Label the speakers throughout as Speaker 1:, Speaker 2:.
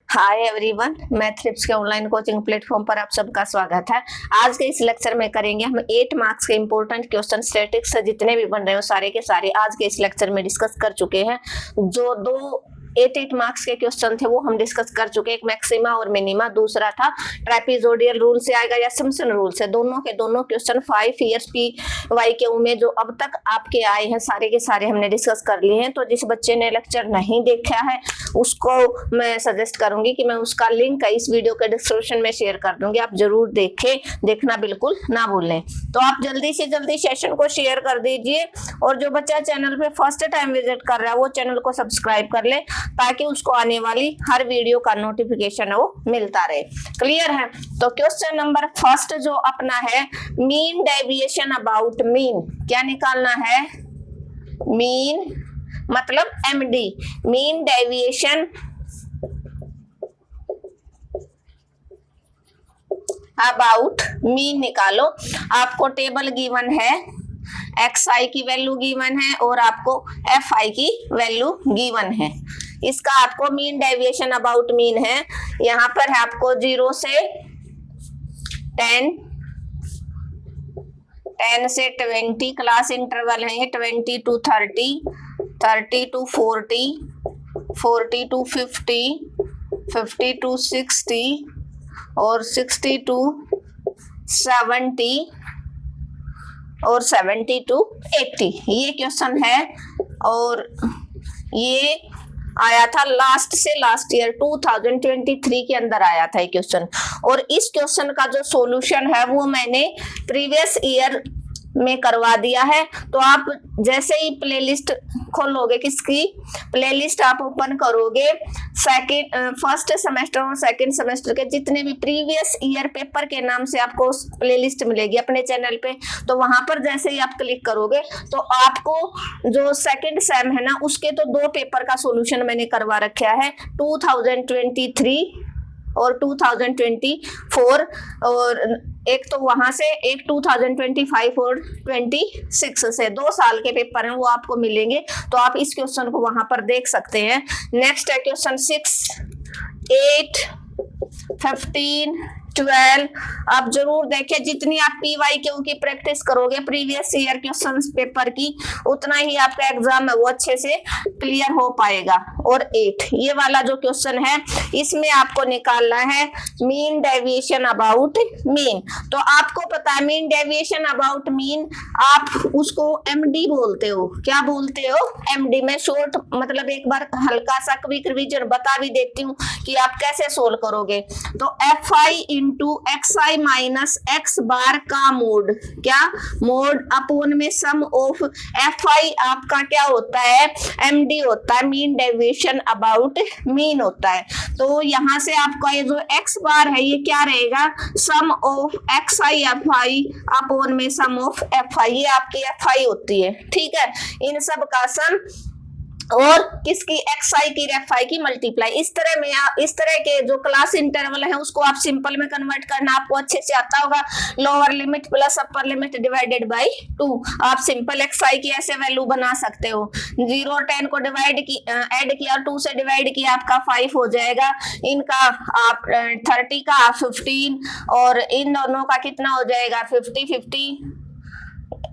Speaker 1: Hi everyone, मैथ्रिप्स के online coaching platform पर आप सबका स्वागत है। आज के इस लेक्चर में करेंगे हम 8 मार्क्स के इंपॉर्टेंट क्वेश्चन स्टैटिक्स से जितने भी बन रहे हो सारे के सारे आज के इस लेक्चर में डिस्कस कर चुके हैं। जो दो 8 मार्क्स के क्वेश्चन थे वो हम डिस्कस कर चुके हैं। एक मैक्सिमा और मिनिमा, दूसरा था ट्रेपेजोइडल रूल से आएगा या सिम्पसन रूल से। दोनों के दोनों क्वेश्चन 5 ईयर्स PYQ में जो अब तक आपके आए हैं सारे के सारे हमने डिस्कस कर लिए हैं। तो जिस बच्चे ने लेक्चर नहीं देखा है उसको मैं सजेस्ट करूंगी कि मैं उसका लिंक इस वीडियो के डिस्क्रिप्शन में शेयर कर दूंगी, आप जरूर देखें, देखना बिल्कुल ना भूलें। तो आप जल्दी से जल्दी सेशन को शेयर कर दीजिए और जो बच्चा चैनल पे फर्स्ट टाइम विजिट कर रहा है वो चैनल को सब्सक्राइब कर ले ताकि उसको आने वाली हर वीडियो का नोटिफिकेशन वो मिलता रहे। क्लियर है? तो क्वेश्चन नंबर फर्स्ट जो अपना है, मीन डेविएशन अबाउट मीन। क्या निकालना है? मीन मतलब MD, mean deviation about mean निकालो। आपको टेबल गिवन है, XI की वैल्यू गिवन है और आपको FI की वैल्यू गिवन है। इसका आपको मीन डेविएशन अबाउट मीन है, यहाँ पर है आपको 0 से 10, 10 से 20 क्लास इंटरवल है, 20 to 30, 30 to 40, 40 to 50, 50 to 60 और 60 to 70 और 70 to 80। ये क्वेश्चन है और ये आया था लास्ट ईयर 2023 के अंदर आया था ये क्वेश्चन। और इस क्वेश्चन का जो सॉल्यूशन है वो मैंने प्रीवियस ईयर में करवा दिया है। तो आप जैसे ही प्लेलिस्ट खोलोगे, किसकी प्लेलिस्ट आप ओपन करोगे, फर्स्ट सेमेस्टर और सेकंड सेमेस्टर के जितने भी प्रीवियस ईयर पेपर के नाम से आपको प्लेलिस्ट मिलेगी अपने चैनल पे। तो वहां पर जैसे ही आप क्लिक करोगे तो आपको जो सेकंड सेम है ना उसके तो 2 पेपर का सॉल्यूशन मैंने करवा रखा है, 2023 और 2024, और एक तो वहां से एक 2025 और 26 से 2 साल के पेपर हैं वो आपको मिलेंगे। तो आप इस क्वेश्चन को वहां पर देख सकते हैं। नेक्स्ट है क्वेश्चन 6, 8, 15, 12। आप जरूर देखें, जितनी आप PYQ की प्रैक्टिस करोगे प्रीवियस ईयर क्वेश्चन पेपर की, उतना ही आपका एग्जाम है वो अच्छे से क्लियर हो पाएगा। और 8 ये वाला जो क्वेश्चन है इसमें आपको निकालना है मीन डेविएशन अबाउट मीन। तो आपको पता है मीन डेविएशन अबाउट मीन आप उसको MD बोलते हो। क्या बोलते हो? MD। में शॉर्ट मतलब एक बार हल्का सा क्विक रिवीजन बता भी देती हूँ कि आप कैसे सोल्व करोगे। तो FI into XI minus X बार का मोड, क्या मोड अपॉन में सम ऑफ FI आपका क्या होता है? MD होता है, मीन डेविएशन अबाउट मीन होता है। तो यहाँ से आपका ये जो X बार है ये क्या रहेगा? सम ऑफ XI FI अपॉन में सम ऑफ FI, ये आपकी FI होती है। ठीक है, इन सब का सम और किसकी? XI की FI की मल्टीप्लाई। इस तरह में आप इस तरह के जो क्लास इंटरवल है उसको आप सिंपल में कन्वर्ट करना आपको अच्छे से आता होगा। Lower limit plus upper limit divided by 2। आप सिंपल XI की ऐसे वैल्यू बना सकते हो। 0 और 10 को डिवाइड की ऐड किया, 2 से डिवाइड किया, आपका 5 हो जाएगा। इनका आप 30 का 15 और इन दोनों का कितना हो जाएगा? 50, 50,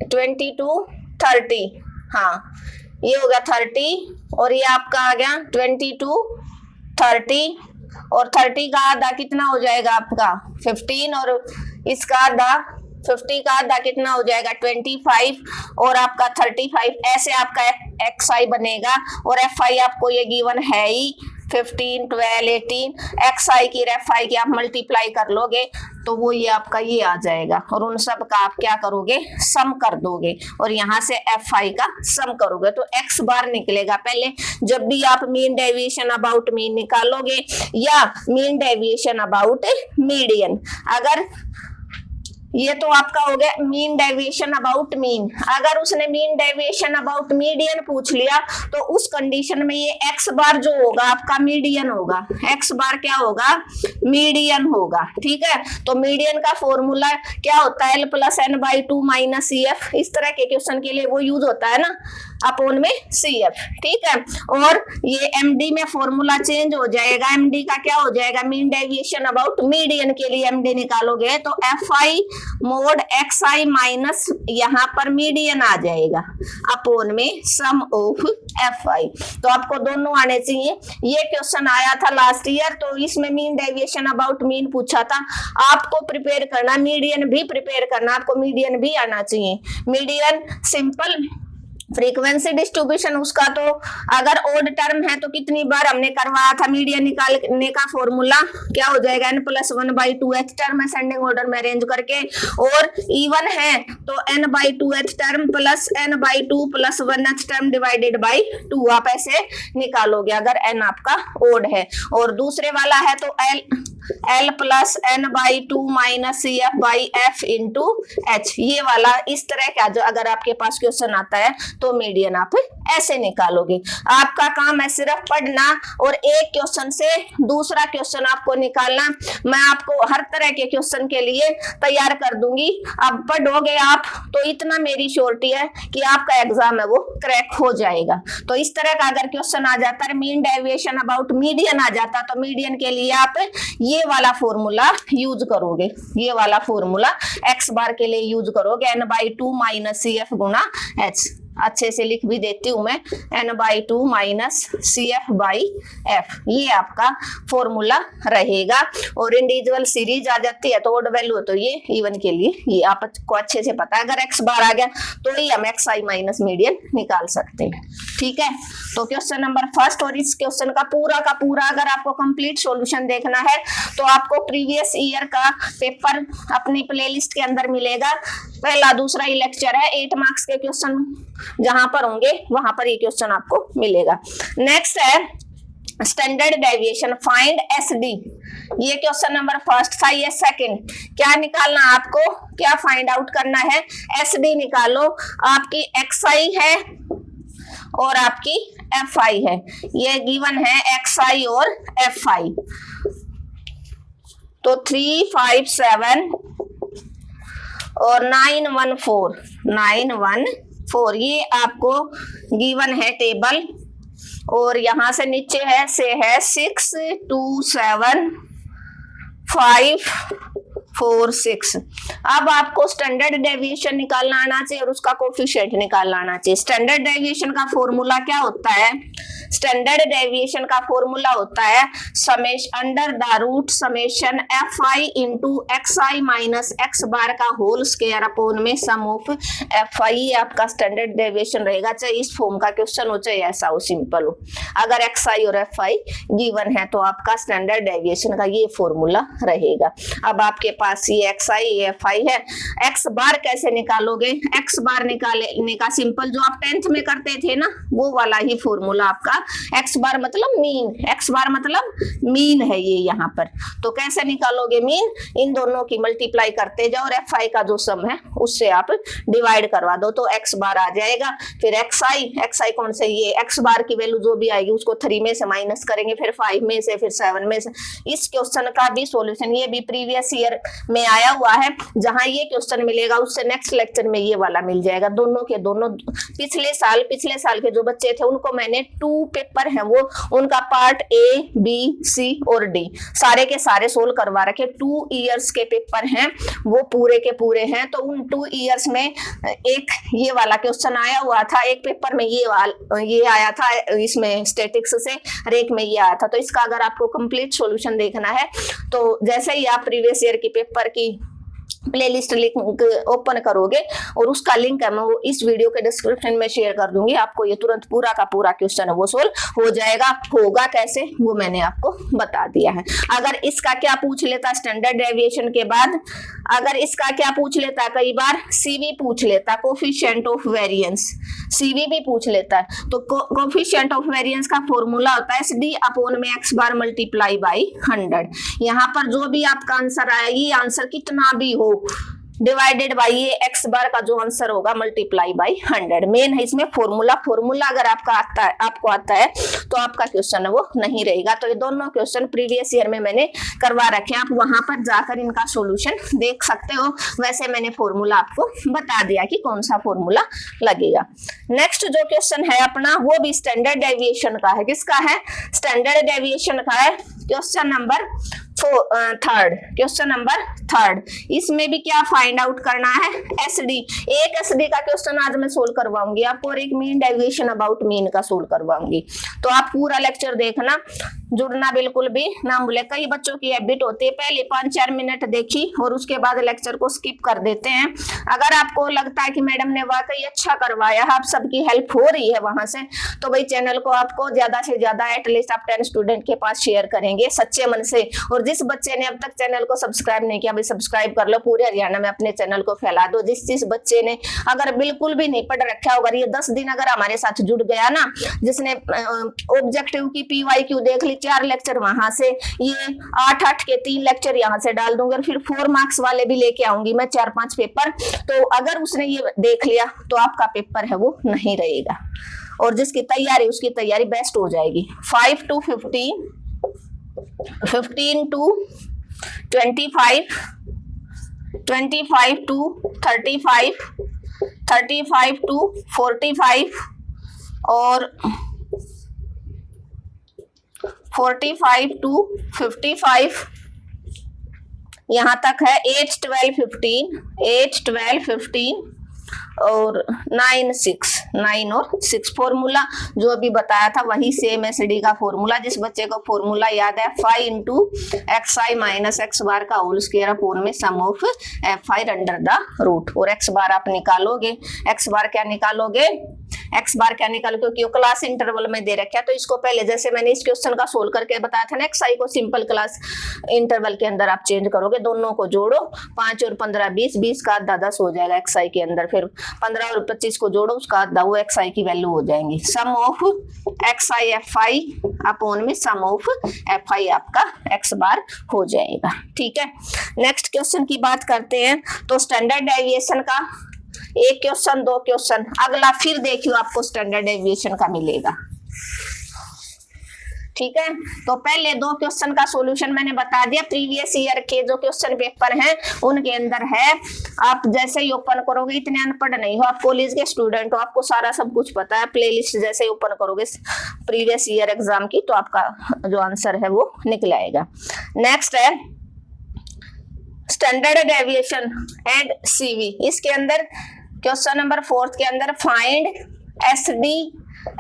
Speaker 1: 20 to 30। हाँ, ये हो गया 30 और ये आपका आ गया 20 to 30 और 30 का आधा कितना हो जाएगा आपका? 15 और इसका आधा 50 का आधा कितना हो जाएगा? 25 और आपका 35। ऐसे आपका XI बनेगा और FI आपको ये गिवन है ही 15, 12, 18। XI की FI की आप मल्टीप्लाई कर लोगे तो वो ये आपका ये आ जाएगा और उन सब का आप क्या करोगे? सम कर दोगे और यहाँ से FI का सम करोगे तो X बार निकलेगा। पहले जब भी आप मीन डेविएशन अबाउट मीन निकालोगे या मीन डेविएशन अबाउट मीडियन, अगर ये तो आपका हो गया मीन डेविएशन अबाउट मीन। अगर उसने मीन डेविएशन अबाउट मीडियन पूछ लिया तो उस कंडीशन में ये X बार जो होगा आपका मीडियन होगा। X बार क्या होगा? मीडियन होगा। ठीक है, तो मीडियन का फॉर्मूला क्या होता है? L + N/2 - EF। इस तरह के क्वेश्चन के लिए वो यूज होता है ना। अपोन में CF, ठीक है। और ये MD में फॉर्मूला चेंज हो जाएगा, MD का क्या हो जाएगा, मीन डेविएशन अबाउट मीडियन के लिए MD निकालोगे तो FI मोड XI माइनस यहाँ पर मीडियन आ जाएगा अपोन में सम ऑफ FI। तो आपको दोनों आने चाहिए। ये क्वेश्चन आया था लास्ट ईयर, तो इसमें मीन डेविएशन अबाउट मीन पूछा था। आपको प्रिपेयर करना, मीडियन भी प्रिपेयर करना, आपको मीडियन भी आना चाहिए। मीडियन सिंपल फ्रीक्वेंसी डिस्ट्रीब्यूशन उसका तो अगर ओड टर्म है तो कितनी बार हमने करवाया था, मीडियन निकालने का फॉर्मूला क्या हो जाएगा, n+1/2h टर्म असेंडिंग ऑर्डर में अरेंज करके, और इवन है तो n/2h term plus n/2 + 1h term divided by 2 आप ऐसे निकालोगे अगर n आपका ओड है। और दूसरे वाला है तो L + n/2 - CF/F × H, ये वाला इस तरह का जो अगर आपके पास क्वेश्चन आता है तो मीडियन आप ऐसे निकालोगे। आपका काम है सिर्फ पढ़ना और एक क्वेश्चन से दूसरा क्वेश्चन आपको निकालना। मैं आपको हर तरह के क्वेश्चन के लिए तैयार कर दूंगी। अब पढ़ोगे आप तो इतना मेरी श्योरिटी है कि आपका एग्जाम है वो क्रैक हो जाएगा। तो इस तरह का अगर क्वेश्चन आ जाता है, मीन डेविएशन अबाउट मीडियन आ जाता, तो मीडियन के लिए आप ये वाला फॉर्मूला यूज करोगे, ये वाला फॉर्मूला x बार के लिए यूज करोगे, n/2 - CF × H। अच्छे से लिख भी देती हूं मैं, n/2 - CF/F, ये आपका फॉर्मूला रहेगा। और इंडिविजुअल सीरीज आ जाती है तो ओड वैल्यू, तो ये इवन के लिए ये आपको अच्छे से पता है। अगर x बार आ गया तो ही हम XI माइनस मीडियन निकाल सकते हैं, ठीक है। तो क्वेश्चन नंबर फर्स्ट, और इस क्वेश्चन का पूरा अगर आपको कंप्लीट सॉल्यूशन देखना है तो आपको प्रीवियस ईयर का पेपर अपनी प्लेलिस्ट के अंदर मिलेगा। पहला दूसरा ही लेक्चर है, 8 मार्क्स के क्वेश्चन जहां पर होंगे वहां पर ये क्वेश्चन आपको मिलेगा। नेक्स्ट है स्टैंडर्ड डेविएशन, फाइंड SD। ये क्वेश्चन नंबर फर्स्ट था, ये सेकंड। क्या निकालना आपको, क्या फाइंड आउट करना है, SD निकालो। आपकी XI है और आपकी FI है, ये गिवन है XI और FI। तो 3, 5, 7 और 914 ये आपको गिवन है टेबल। और यहां से नीचे है 6, 2, 7, 5, 4, 6। अब आपको स्टैंडर्ड डेविएशन निकालना आना चाहिए और उसका कोफिशिएंट निकालना आना चाहिए। स्टैंडर्ड डेविएशन का फॉर्मूला क्या होता है, स्टैंडर्ड डेविएशन का फॉर्मूला होता है √summation FI × XI minus x बार का होल स्क्वायर अपोन में सम ऑफ FI। ये आपका स्टैंडर्ड डेविएशन रहेगा, चाहे इस फॉर्म का क्वेश्चन हो चाहे ऐसा हो, सिंपल हो। अगर XI और FI गिवन है तो आपका स्टैंडर्ड डेविएशन का ये फॉर्मूला रहेगा। अब आपके पास ये XI ये FI है, x बार कैसे निकालोगे, x बार निकालने का सिंपल जो आप 10th में करते थे ना, वो वाला ही फॉर्मूला आपका। x बार मतलब मीन, x बार मतलब मीन है ये यहाँ पर। तो कैसे निकालोगे मीन, इन दोनों की मल्टीप्लाई करते जाओ और FI का जो सम है उससे आप डिवाइड करवा दो तो x बार आ जाएगा। फिर XI कौन से, ये x बार की वैल्यू जो भी आएगी उसको 3 में से माइनस करेंगे, फिर 5 में से, फिर 7 में से। इस क्वेश्चन का भी सॉल्यूशन ये भी प्रीवियस ईयर में आया हुआ है, जहां ये क्वेश्चन मिलेगा उससे नेक्स्ट लेक्चर में ये वाला मिल जाएगा। दोनों के दोनों पिछले साल के जो बच्चे थे उनको मैंने 2 पेपर है वो उनका पार्ट A, B, C और D सारे के सारे सोल्व करवा रखे। 2 इयर्स के पेपर हैं वो पूरे के पूरे हैं। तो उन 2 इयर्स में एक ये वाला क्वेश्चन आया हुआ था, एक पेपर में ये आया था इसमें स्टैटिक्स से, और एक में ये आया था। तो इसका अगर आपको कंप्लीट सॉल्यूशन देखना है तो जैसे ही आप प्रीवियस ईयर की पेपर की प्लेलिस्ट लिंक ओपन करोगे और उसका लिंक है मैं वो इस वीडियो के डिस्क्रिप्शन में शेयर कर दूंगी, आपको ये तुरंत पूरा का पूरा क्वेश्चन है वो सोल्व हो जाएगा। होगा कैसे वो मैंने आपको बता दिया है। अगर इसका क्या पूछ लेता स्टैंडर्ड डेविएशन के बाद, अगर इसका क्या पूछ लेता, कई बार CV पूछ लेता, कोफिशिएंट ऑफ वेरिएंस, CV भी पूछ लेता है। तो कोफिशिएंट ऑफ वेरिएंस का फॉर्मूला होता है SD अपोन में x बार मल्टीप्लाई बाई 100। यहाँ पर जो भी आपका आंसर आया, ये आंसर कितना भी हो डिवाइडेड बाई ये x बार का जो आंसर होगा मल्टीप्लाई बाई 100। मेन है इसमें फॉर्मूला अगर आपको आता है तो आपका क्वेश्चन वो नहीं रहेगा। तो ये दोनों क्वेश्चन प्रीवियस ईयर में मैंने करवा रखे हैं, आप वहां पर जाकर इनका सॉल्यूशन देख सकते हो। वैसे मैंने फॉर्मूला आपको बता दिया कि कौन सा फॉर्मूला लगेगा। नेक्स्ट जो क्वेश्चन है अपना वो भी स्टैंडर्ड डेविएशन का है। किसका है? स्टैंडर्ड डेविएशन का है। Question number third. इसमें भी क्या फाइंड आउट करना है? एसडी। एक एसडी का क्वेश्चन आज मैं सोल्व करवाऊंगी आपको और एक मीन डेविएशन अबाउट मीन का सोल्व करवाऊंगी। तो आप पूरा लेक्चर देखना, जुड़ना बिल्कुल भी ना भूले। कई बच्चों की हैबिट होती है पहले 5-4 मिनट देखी और उसके बाद लेक्चर को स्किप कर देते हैं। अगर आपको लगता है कि मैडम ने वाकई अच्छा करवाया, आप सबकी हेल्प हो रही है वहां से, तो भाई चैनल को आपको ज्यादा से ज्यादा एटलीस्ट आप 10 स्टूडेंट के पास शेयर करेंगे सच्चे मन से। और जिस बच्चे ने अब तक चैनल को सब्सक्राइब नहीं किया, भाई सब्सक्राइब कर लो, पूरे हरियाणा में अपने चैनल को फैला दो। जिस बच्चे ने अगर बिल्कुल भी नहीं पढ़ रखा होगा, ये 10 दिन अगर हमारे साथ जुड़ गया ना, जिसने ऑब्जेक्टिव की PYQ देख ली, 4 लेक्चर वहां से, ये 8 के 3 लेक्चर यहाँ से डाल दूंगी और फिर 4 मार्क्स वाले भी लेके आऊंगी मैं 4-5 पेपर। तो अगर उसने ये देख लिया तो आपका पेपर है वो नहीं रहेगा और जिसकी तैयारी उसकी तैयारी बेस्ट हो जाएगी। 5 to 15, 15 to 25, 25 to 35, 35 to 45 और 45 to 55, यहाँ तक है 8, 12, 15, 8, 12, 15 और 9, 6, 9 और 6। फॉर्मूला जो अभी बताया था वही सेम एसडी का फॉर्मूला। जिस बच्चे को फॉर्मूला याद है 5 into xi minus x bar का होल स्क्वायर अपॉन में sum of f(i) under the root. और एक्स बार आप निकालोगे, एक्स बार क्या निकालोगे? एक्स बार क्या निकालो, क्योंकि वो क्लास इंटरवल में दे रखा है। तो इसको पहले जैसे मैंने इस क्वेश्चन का सोल्व करके बताया था ना, xi को सिंपल क्लास इंटरवल के अंदर आप चेंज करोगे, दोनों को जोड़ो, 5 और 15 20, 20 का आधा 10 हो जाएगा xi के अंदर। फिर 15 और 25 को जोड़ो, उसका आधा वो xi की वैल्यू हो जाएंगी। सम ऑफ xi fi अपॉन में सम ऑफ fi आपका x बार हो जाएगा। ठीक है, नेक्स्ट क्वेश्चन की बात करते हैं। तो स्टैंडर्ड डेविएशन का एक क्वेश्चन, 2 क्वेश्चन, अगला फिर देखियो आपको स्टैंडर्ड डेविएशन का मिलेगा। ठीक है, तो पहले 2 क्वेश्चन का सॉल्यूशन मैंने बता दिया। प्रीवियस ईयर के जो क्वेश्चन पेपर हैं उनके अंदर है, आप जैसे ही ओपन करोगे, इतने अनपढ़ नहीं हो, आप कॉलेज के स्टूडेंट हो, आपको सारा सब कुछ पता है। प्लेलिस्ट जैसे ही ओपन करोगे प्रीवियस ईयर एग्जाम की, तो आपका जो आंसर है वो निकल आएगा। नेक्स्ट है स्टैंडर्ड डेविएशन एंड CV। इसके अंदर क्वेश्चन नंबर 4 के अंदर फाइंड SD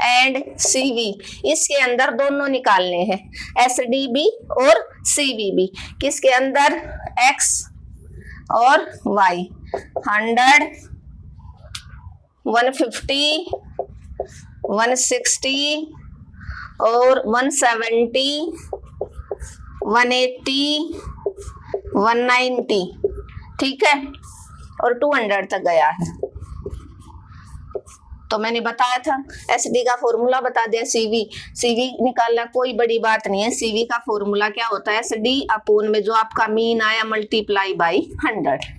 Speaker 1: एंड CV, इसके अंदर दोनों निकालने हैं, SDB और CVB। किसके अंदर? X और Y। 100, 150, 160 और 170, 180, 190, ठीक है, और 200 तक गया है। तो मैंने बताया था एसडी का फॉर्मूला बता दिया। सीवी निकालना कोई बड़ी बात नहीं है। सीवी का फॉर्मूला क्या होता है? एसडी अपॉन में जो आपका मीन आया मल्टीप्लाई बाई 100,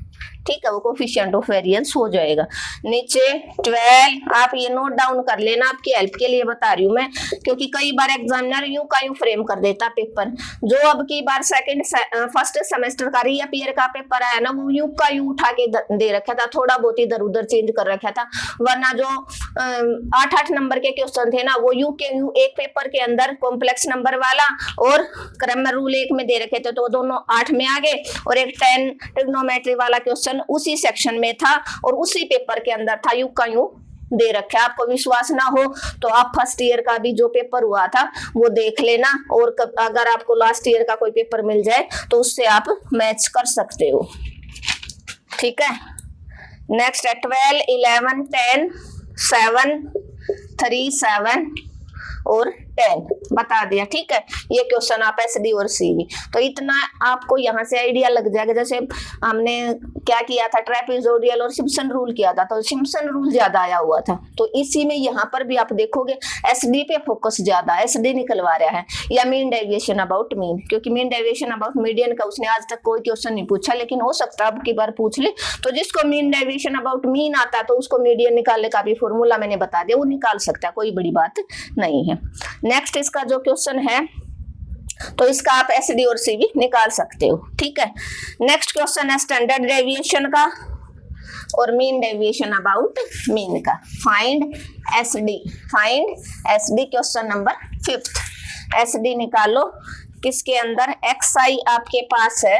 Speaker 1: ठीक है, वो कोफिशिएंट ऑफ वेरिएंस हो जाएगा। नीचे 12 आप ये नोट डाउन कर लेना, आपकी हेल्प के लिए बता रही हूँ मैं, क्योंकि कई बार एग्जामिनर यूं का यूं फ्रेम कर देता पेपर। जो अब की बार फर्स्ट सेमेस्टर का रीअपीयर का पेपर आया ना, वो यूं का यूं उठा के दे रखा था, थोड़ा बहुत इधर उधर चेंज कर रखा था। वरना जो 8-8 नंबर के क्वेश्चन थे ना, वो यूं के यूं एक पेपर के अंदर कॉम्प्लेक्स नंबर वाला और क्रैमर रूल 1 में दे रखे थे, तो दोनों 8 में आ गए। और एक 10 ट्रिग्नोमेट्री वाला क्वेश्चन उसी सेक्शन में था और उसी पेपर के अंदर था, यूं का यूं दे रखा है। आपको विश्वास ना हो तो आप फर्स्ट ईयर का भी जो पेपर हुआ था वो देख लेना, और अगर आपको लास्ट ईयर का कोई पेपर मिल जाए तो उससे आप मैच कर सकते हो। ठीक है, नेक्स्ट है 12, 11, 10, 7, 3, 7 और 10 बता दिया। ठीक है, ये क्वेश्चन आप एसडी और सीवी, तो इतना आपको यहाँ से आइडिया लग जाएगा। जैसे हमने क्या किया था, ट्रेपेजोइडल और सिम्पसन रूल किया था, तो सिम्पसन रूल ज्यादा आया हुआ था, तो इसी में यहाँ पर भी आप देखोगे एसडी पे फोकस ज्यादा, एसडी निकलवा रहा है, या मीन डेविएशन अबाउट मीन, क्योंकि मीन डेविएशन अबाउट मीडियन का उसने आज तक कोई क्वेश्चन नहीं पूछा, लेकिन हो सकता है अब की बार पूछ ले। तो जिसको मीन डेविएशन अबाउट मीन आता है तो उसको मीडियन निकालने का भी फॉर्मूला मैंने बता दिया, वो निकाल सकता है, कोई बड़ी बात नहीं है। नेक्स्ट इसका जो क्वेश्चन है, तो इसका आप एसडी और सीवी निकाल सकते हो। ठीक है, नेक्स्ट क्वेश्चन है स्टैंडर्ड डेविएशन का और मीन डेविएशन अबाउट मीन का। Find SD, find SD, question number 5th। SD निकालो, किसके अंदर एक्सआई आपके पास है।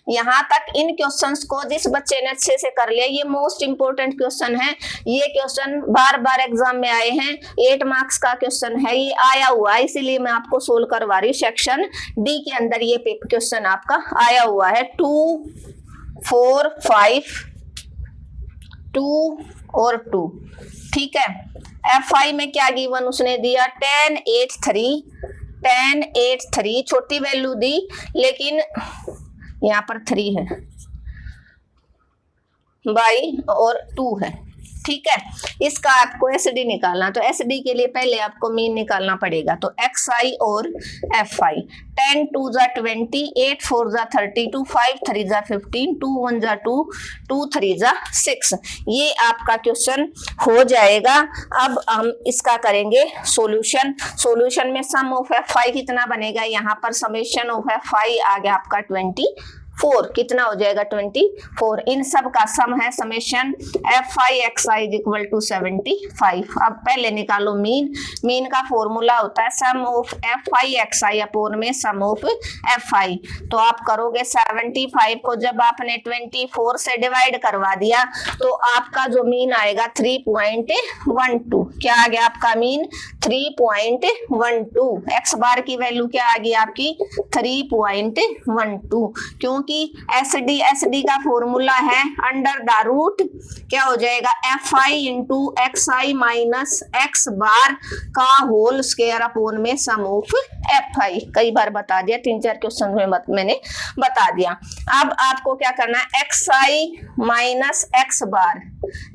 Speaker 1: यहां तक इन क्वेश्चंस को जिस बच्चे ने अच्छे से कर लिया, ये मोस्ट इंपोर्टेंट क्वेश्चन है। ये क्वेश्चन बार बार एग्जाम में आए हैं, 8 मार्क्स का क्वेश्चन है, ये आया हुआ है, इसीलिए मैं आपको सोल्व करवा रही हूँ। सेक्शन डी के अंदर ये क्वेश्चन आपका आया हुआ है, 2, 4, 5, 2 और 2। ठीक है, FI में क्या गिवन उसने दिया, 10, 8, 3, 10, 8, 3, छोटी वैल्यू दी, लेकिन यहाँ पर 3 है, बाई और 2 है। ठीक है, इसका आपको एसडी निकालना, तो एसडी के लिए पहले आपको मीन निकालना पड़ेगा। तो एक्सआई और एफआई, 10 2 जा 20, 8 4 जा 32, 5 3 जा 15, 2 1 जा 2, 2 3 जा 6। ये आपका क्वेश्चन हो जाएगा। अब हम इसका करेंगे सॉल्यूशन। सॉल्यूशन में सम ऑफ एफआई कितना बनेगा, यहाँ पर समेशन ऑफ एफआई आ गया आपका 24, कितना हो जाएगा 24। इन सब का सम है summation fi xi is equal to 75। अब पहले निकालो मीन। मीन का फॉर्मूला होता है sum of FI XI upon में सम ऑफ एफआई। तो आप करोगे 75 को जब आपने 24 से डिवाइड करवा दिया तो आपका जो मीन आएगा 3.12। क्या आ गया आपका मीन 3.12। एक्स बार की वैल्यू क्या आ गई आपकी 3.12, क्योंकि एसडी का फॉर्मूला है अंडर द रूट क्या हो जाएगा f i into x i minus x bar का होल स्क्वायर अपोन में सम ऑफ एफ आई। कई बार बता दिया, 3-4 क्वेश्चन में मैंने बता दिया। अब आपको क्या करना है, एक्स आई माइनस एक्स बार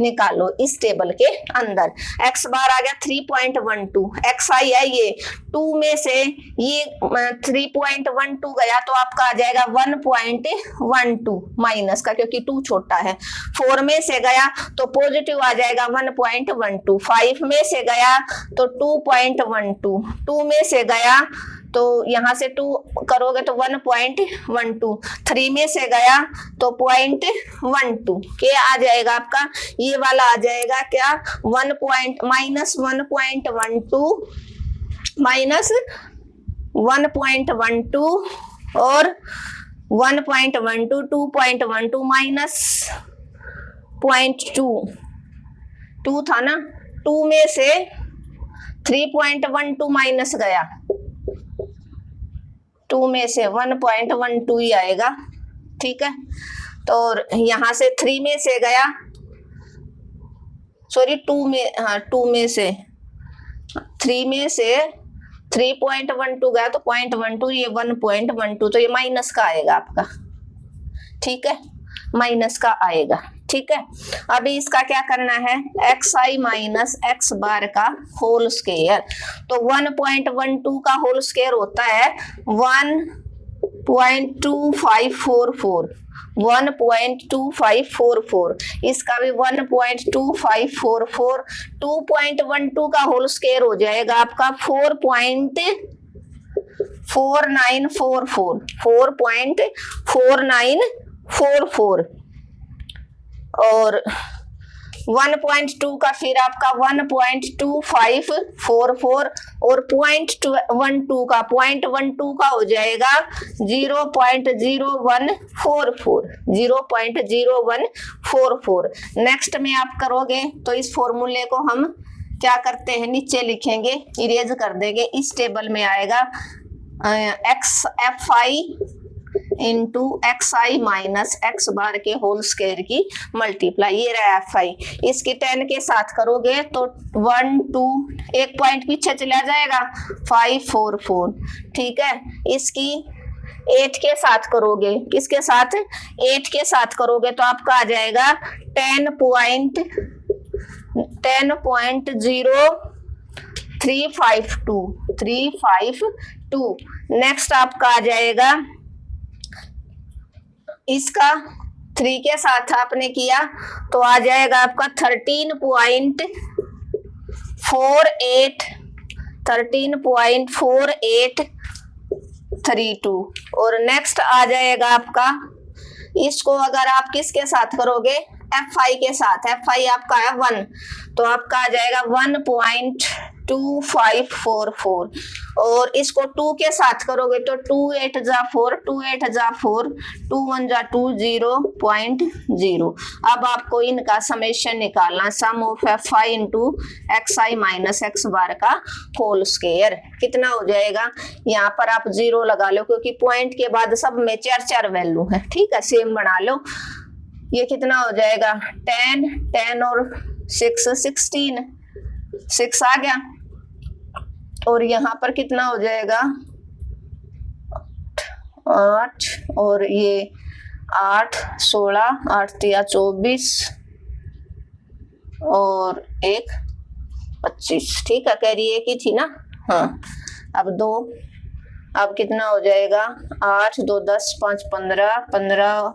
Speaker 1: निकालो इस टेबल के अंदर। एक्स बार आ गया 3.12, एक्स आई है ये 2 में से ये 3.12 गया तो आपका आ जाएगा 1.12 माइनस का, क्योंकि 2 छोटा है। 4 में से गया तो पॉजिटिव आ जाएगा 1.12, 5 में से गया तो 2.12, 2 में से गया तो यहाँ से 2 करोगे तो 1.12, 3 में से गया तो 0.12, क्या आ जाएगा आपका ये वाला आ जाएगा क्या माइनस 1.12 माइनस 1.12 और 1.12, 2.12 माइनस 0.2 था ना, 2 में से 3.12 माइनस गया, 2 में से 1.12 ही आएगा। ठीक है, तो यहां से 3 में से गया, सॉरी 2 में, हाँ 2 में से 3 में से 3.12 गया तो 0.12, ये 1.12, तो ये माइनस का आएगा आपका। ठीक है, माइनस का आएगा। ठीक है, अभी इसका क्या करना है, x i minus x bar का होल स्क्वायर। तो 1.12 का होल स्क्वायर होता है 1.2544, 1.2544, इसका भी 1.2544, 2.12 का होल स्क्वायर हो जाएगा आपका 4.4944, 4.4944 और 1.2 का फिर आपका 1.2544 और 0.12 का हो जाएगा 0.0144, 0.0144। नेक्स्ट में आप करोगे तो इस फॉर्मूले को हम क्या करते हैं, नीचे लिखेंगे, इरेज कर देंगे। इस टेबल में आएगा x f i into x i minus x bar के होल स्क्वायर की मल्टीप्लाई, ये रहा एफ आई। इसकी 10 के साथ करोगे तो 1 2 एक पॉइंट पीछे चला जाएगा 5 4 4, ठीक है। इसकी 8 के साथ करोगे, किसके साथ, 8 के साथ करोगे तो आपका आ जाएगा 10.352 नेक्स्ट आपका आ जाएगा, इसका 3 के साथ आपने किया तो आ जाएगा आपका 13.4832 और नेक्स्ट आ जाएगा आपका, इसको अगर आप किसके साथ करोगे, एफ आई के साथ, एफ आई आपका है 1 तो आपका आ जाएगा 1.2544 और इसको 2 के साथ करोगे तो 2 8 जा 4 2 8 जा 4 2 1 जा 2 0.0। अब आपको इनका समेशन निकालना, sum of f i into x i minus x bar का होल स्क्वायर कितना हो जाएगा। यहाँ पर आप 0 लगा लो क्योंकि पॉइंट के बाद सब में 4 वैल्यू है, ठीक है, सेम बना लो। ये कितना हो जाएगा 10 और 6 16, 6 आ गया और यहाँ पर कितना हो जाएगा 8 और ये 8 16 8 3 24 और 1 25, ठीक है, कह रही है कि थी ना, हाँ। अब 2, अब कितना हो जाएगा 8 2 10 5 15 15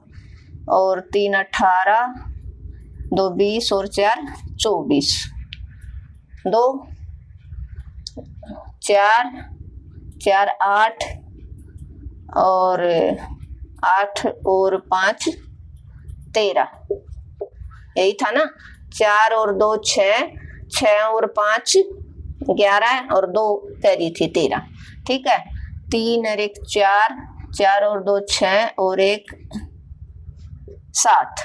Speaker 1: और 3 18 2 20 और 4 24 2 4 4 8 और 8 और 5 13, यही था ना, 4 और 2 6 6 और 5 11 और 2 कह रही थी 13, ठीक है। 3 और 1 4 4 और 2 6 और 1 7,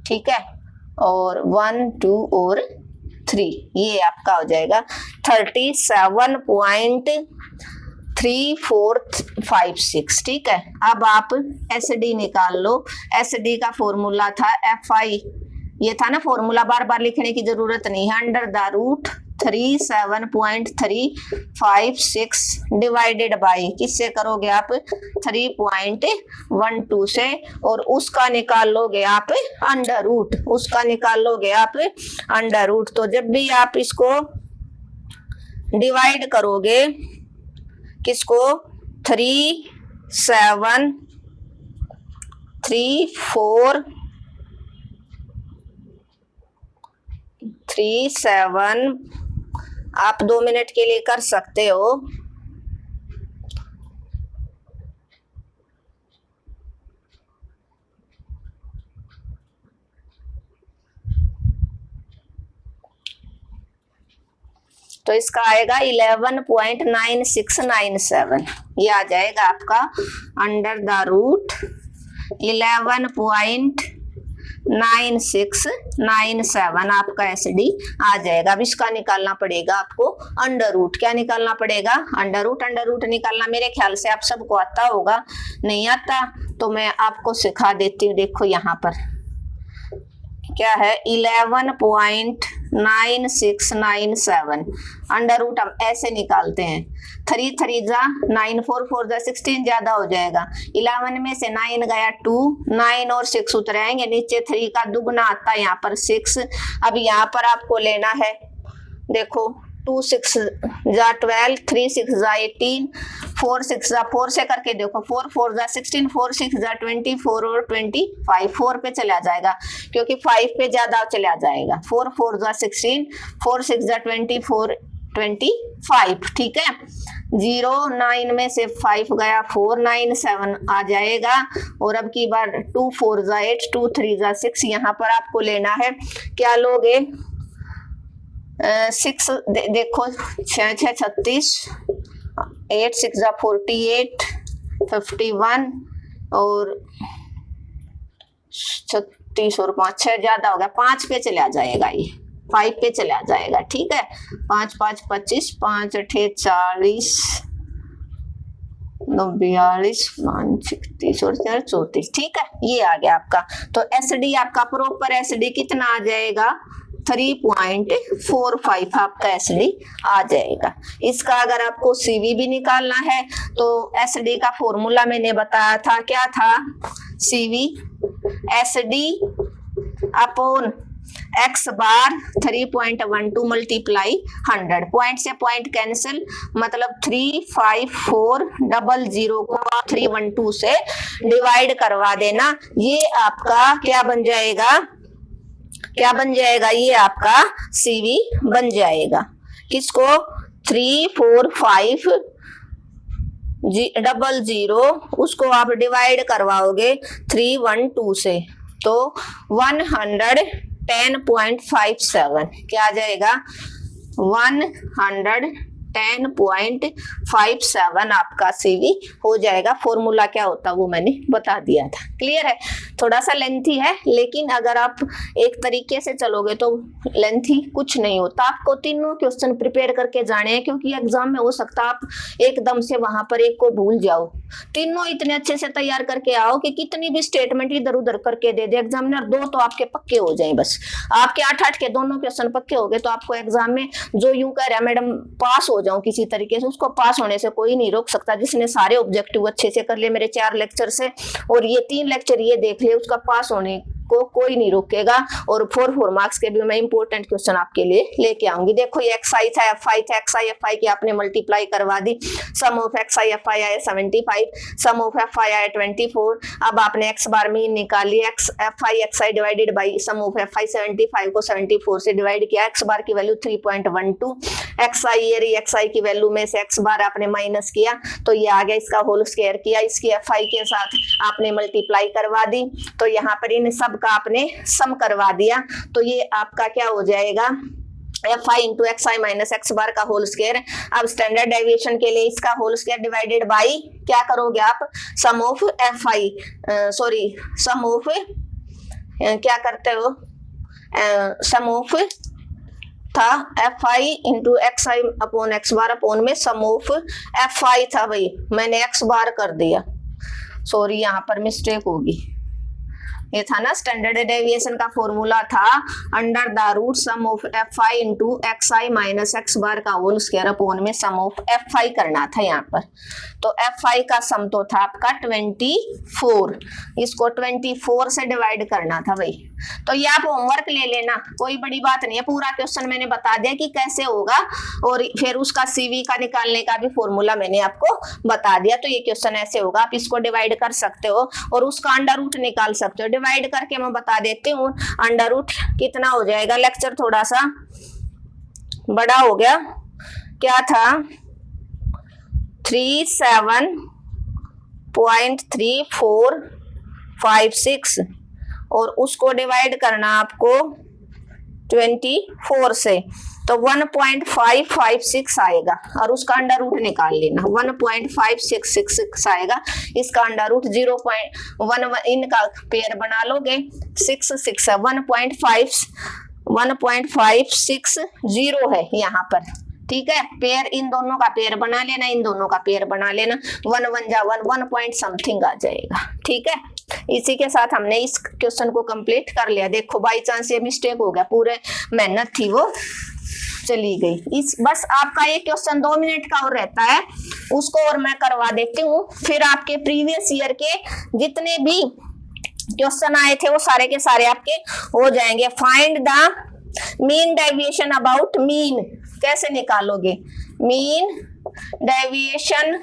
Speaker 1: ठीक है, और 1 2 और 3, ये आपका हो जाएगा 37.3456, ठीक है। अब आप एस डी निकाल लो। एस डी का फॉर्मूला था एफ आई, ये था ना फॉर्मूला, बार बार लिखने की जरूरत नहीं है, under the root 37.356 divided by किससे करोगे आप 3.12 से और उसका निकाल लोगे आप अंडर रूट, उसका निकाल लोगे आप अंडर रूट। तो जब भी आप इसको डिवाइड करोगे किसको 37 आप 2 मिनट के लिए कर सकते हो। तो इसका आएगा 11.9697, ये आ जाएगा आपका अंडर द रूट 11.9697 आपका एसडी आ जाएगा। अब इसका निकालना पड़ेगा आपको अंडर रूट, क्या निकालना पड़ेगा अंडर रूट निकालना मेरे ख्याल से आप सबको आता होगा, नहीं आता तो मैं आपको सिखा देती हूँ। देखो यहाँ पर क्या है 11.9697 अंडर रूट हम ऐसे निकालते हैं, 3 3 जा 9 4 4 जा 16 ज्यादा हो जाएगा, 11 में से 9 गया 2 9 और 6 उतर आएंगे नीचे, 3 का दुगना आता है यहाँ पर 6। अब यहाँ पर आपको लेना है, देखो 2 6 जा 12 3 6 जा 18 4 6 जा 4 से करके देखो 4 4 जा 16 4 6 जा 24 और 25 4 पे चला जाएगा क्योंकि 5 पे ज्यादा चला जाएगा, 4 4 जा 16 4 6 जा 24 25, ठीक है। 0 9 में से 5 गया 4 9 7 आ जाएगा और अब की बार 2 4 जा 8 2 3 जा 6, यहाँ पर आपको लेना है क्या लोगे 6 देखो 6 6 36 8 6 जा 48 51 और 36 और 5 6 ज्यादा हो गया, 5 पे चला जाएगा, ये 5 पे चला जाएगा, ठीक है। 5 5 25 5 8 40 42 36 और 34, ठीक है, ये आ गया आपका। तो एसडी आपका प्रॉपर एसडी कितना आ जाएगा, 3.45 आपका एसडी आ जाएगा। इसका अगर आपको सीवी भी निकालना है तो एसडी का फॉर्मूला मैंने बताया था, क्या था, सीवी एसडी अपॉन एक्स बार 3.12 मल्टीप्लाई 100, पॉइंट से पॉइंट कैंसिल, मतलब 35400 को 312 से डिवाइड करवा देना, ये आपका क्या बन जाएगा, क्या बन जाएगा, ये आपका सीवी बन जाएगा। किसको, 34500, उसको आप डिवाइड करवाओगे 312 से तो 110.57, क्या आ जाएगा, 110.57 आपका सीवी हो जाएगा। फॉर्मूला क्या होता है वो मैंने बता दिया था, क्लियर है। थोड़ा सा लेंथी है, लेकिन अगर आप एक तरीके से चलोगे तो लेंथी कुछ नहीं होता। आपको तीनों क्वेश्चन प्रिपेयर करके जाने हैं, क्योंकि एग्जाम में हो सकता है आप एकदम से वहां पर एक को भूल जाओ। तीनों इतने अच्छे से तैयार करके आओ कि कितनी भी स्टेटमेंट इधर उधर करके दे दे एग्जामिनर, 2 तो आपके पक्के हो जाए। बस आपके 8-8 के दोनों क्वेश्चन पक्के हो गए तो आपको एग्जाम में जो यूं कह रहा है मैडम पास हो जाऊं किसी तरीके से, उसको पास होने से कोई नहीं रोक सकता। जिसने सारे ऑब्जेक्टिव अच्छे से कर लिए मेरे 4 लेक्चर से, और ये 3 लेक्चर ये देख लिए, उसका पास होने को कोई नहीं रोकेगा। और 4 मार्क्स के भी मैं इंपॉर्टेंट क्वेश्चन आपके लिए लेके आऊंगी। देखो ये एक्स आई था, एफ आई था, एक्स आई एफ आई की आपने मल्टीप्लाई करवा दी, sum of x i f i आया 75, सम ऑफ एफ आई आया 24। अब आपने एक्स बार मीन निकाली, x f i x i divided by sum of f i 75 को 74 से डिवाइड किया, एक्स बार की value 3.12, x i x i की वैल्यू में से एक्स बार आपने माइनस किया तो ये आ गया, इसका होल स्क्वायर किया, इसकी एफ आई के साथ आपने मल्टीप्लाई करवा दी, तो यहाँ पर इन सब का आपने सम करवा दिया, तो ये आपका क्या हो जाएगा, f i into x i minus x bar का होल स्क्वायर। अब स्टैंडर्ड डेविएशन के लिए इसका होल स्क्वायर डिवाइडेड बाई क्या करोगे आप, sum of f i, sorry sum of क्या करते हो, सम ऑफ था f i into x i upon x bar upon में सम ऑफ एफ आई था, भाई मैंने एक्स बार कर दिया, सॉरी यहाँ पर मिस्टेक होगी, ये था ना स्टैंडर्ड डेविएशन का फॉर्मूला था under the root sum of f i into x i minus x bar का होल स्क्वायर अपॉन में सम ऑफ एफ आई करना था यहाँ पर। तो एफ आई का सम तो था आपका 24, इसको 24 से डिवाइड करना था भाई। तो ये आप होमवर्क ले लेना, कोई बड़ी बात नहीं है, पूरा क्वेश्चन मैंने बता दिया कि कैसे होगा, और फिर उसका सीवी का निकालने का भी फॉर्मूला मैंने आपको बता दिया। तो ये क्वेश्चन ऐसे होगा, आप इसको डिवाइड कर सकते हो और उसका अंडर रूट निकाल सकते हो। डिवाइड करके मैं बता देती हूँ अंडर रूट कितना हो जाएगा, लेक्चर थोड़ा सा बड़ा हो गया, क्या था 37.3456 और उसको डिवाइड करना आपको 24 से, तो 1.556 आएगा और उसका अंडर रूट निकाल लेना, 1.5666 आएगा, इसका अंडर रूट 0.11 इनका पेयर बना लोगे 6 6 1.560 है यहाँ पर, ठीक है। पेयर इन दोनों का पेयर बना लेना, इन दोनों का पेयर बना लेना, 1 1 जा 1 पॉइंट समथिंग आ जाएगा, ठीक है। इसी के साथ हमने इस क्वेश्चन को कंप्लीट कर लिया। देखो बाई चांस ये मिस्टेक हो गया, पूरे मेहनत थी वो चली गई। इस बस आपका ये क्वेश्चन 2 मिनट का और रहता है, उसको और मैं करवा देती हूँ, फिर आपके प्रीवियस ईयर के जितने भी क्वेश्चन आए थे वो सारे के सारे आपके हो जाएंगे। Find the mean deviation about mean, कैसे निकालोगे मीन डेविएशन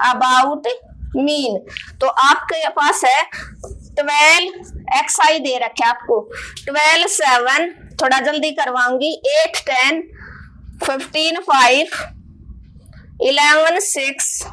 Speaker 1: अबाउट मीन, तो आपके पास है 12 एक्स आई दे रखे आपको, 12 7, थोड़ा जल्दी करवाऊंगी, 8 10 15 5 11 6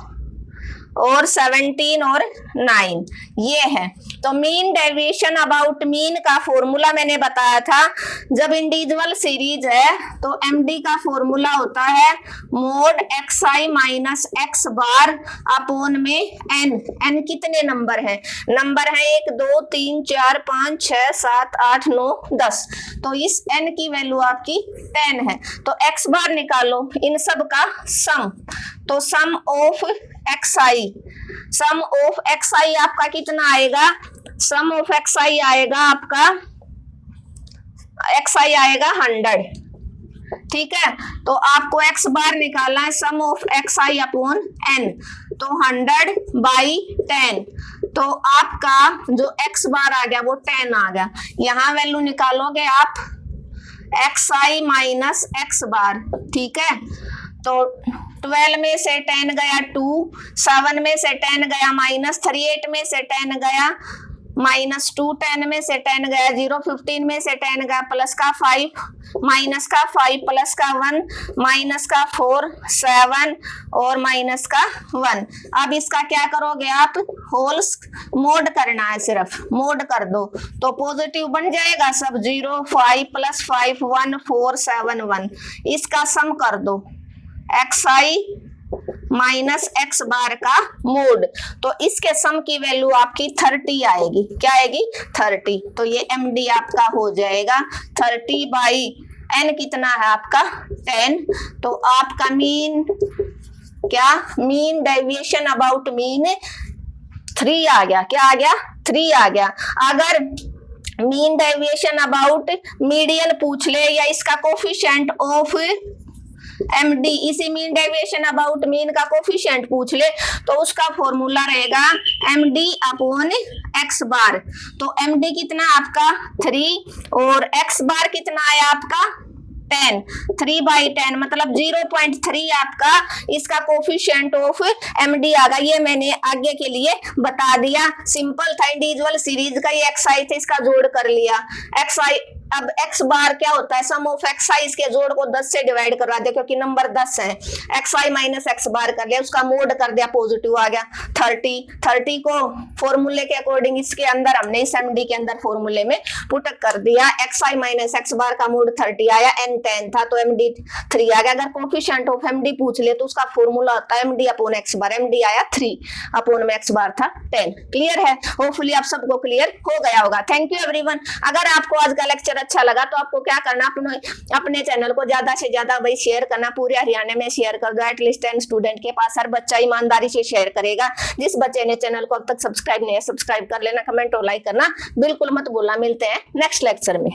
Speaker 1: और 17 और 9 ये है। तो मीन डेविएशन अबाउट मीन का फॉर्मूला मैंने बताया था, जब इंडिविजुअल सीरीज है तो एमडी का फॉर्मूला होता है mode x i minus x bar upon में एन। एन कितने नंबर है, नंबर है 1 2 3 4 5 6 7 8 9 10, तो इस एन की वैल्यू आपकी 10 है। तो एक्स बार निकालो इन सब का सम, तो sum of x i, sum of x i आपका कितना आएगा, सम ऑफ एक्स आई आएगा आपका, एक्स आई आएगा 100, ठीक है। तो आपको एक्स बार निकालना है, sum of x i upon n, तो 100/10, तो आपका जो एक्स बार आ गया वो 10 आ गया। यहां वैल्यू निकालोगे आप एक्स आई माइनस एक्स बार, ठीक है। तो 12 में से 10 गया 2, 7 में से 10 गया -3, 8 में से 10 गया -2, 10 में से 10 गया 0, 15 में से 10 गया प्लस का 5, माइनस का 5 प्लस का 1, माइनस का 4, 7 और माइनस का 1। अब इसका क्या करोगे आप, होल्स मोड करना है, सिर्फ मोड कर दो तो पॉजिटिव बन जाएगा सब, 0, 5 + 5 1 4 7 1। इसका सम कर दो x i minus x bar का मोड, तो इसके सम की वैल्यू आपकी 30 आएगी। क्या आएगी, 30। तो ये एमडी आपका हो जाएगा 30/n, कितना है आपका 10। तो आपका मीन क्या, मीन डेविएशन अबाउट मीन 3 आ गया। क्या आ गया, 3 आ गया। अगर मीन डेविएशन अबाउट मीडियन पूछ ले या इसका कोफिशिएंट ऑफ एमडी, इसी मीन डेविएशन अबाउट मीन का कोफिशिएंट पूछ ले तो उसका फॉर्मूला रहेगा एमडी अपॉन एक्स बार। तो एमडी कितना आपका 3 और एक्स बार कितना आया आपका 10, 3/10 मतलब 0.3 आपका इसका कोफिशिएंट ऑफ एमडी आ गया। ये मैंने आगे के लिए बता दिया, सिंपल था, इंडिविजुअल सीरीज का ये एक्स आई थे, इसका जोड़ कर लिया एक्स आई। अब एक्स बार क्या होता है, सम ऑफ एक्स आई, इसके जोड़ को 10 से डिवाइड करवा दिया क्योंकि नंबर 10 है, एक्स आई माइनस एक्स बार कर लिया, उसका मोड कर दिया, पॉजिटिव आ गया 30। 30 को फॉर्मूले के अकॉर्डिंग इसके अंदर हमने इस एमडी के अंदर फॉर्मूले में पुट कर दिया, x i minus x bar का मोड 30 आया, एन 10 था तो एमडी 3 आ गया। अगर कोफिशिएंट ऑफ एमडी पूछ ले तो उसका फॉर्मूला होता है एमडी अपॉन एक्स बार, एमडी आया 3 अपॉन में एक्स बार था 10। क्लियर है, होपफुली आप सबको क्लियर हो गया होगा। Thank you everyone. अगर आपको आज का लेक्चर अच्छा लगा तो आपको क्या करना, अपने चैनल को ज्यादा से ज्यादा भाई शेयर करना, पूरे हरियाणा में शेयर कर दो, एटलीस्ट 10 स्टूडेंट के पास। हर बच्चा ईमानदारी से शेयर करेगा। जिस बच्चे ने चैनल को अब तक सब्सक्राइब नहीं है, सब्सक्राइब कर लेना, कमेंट और लाइक करना बिल्कुल मत भूलना। मिलते हैं नेक्स्ट लेक्चर में।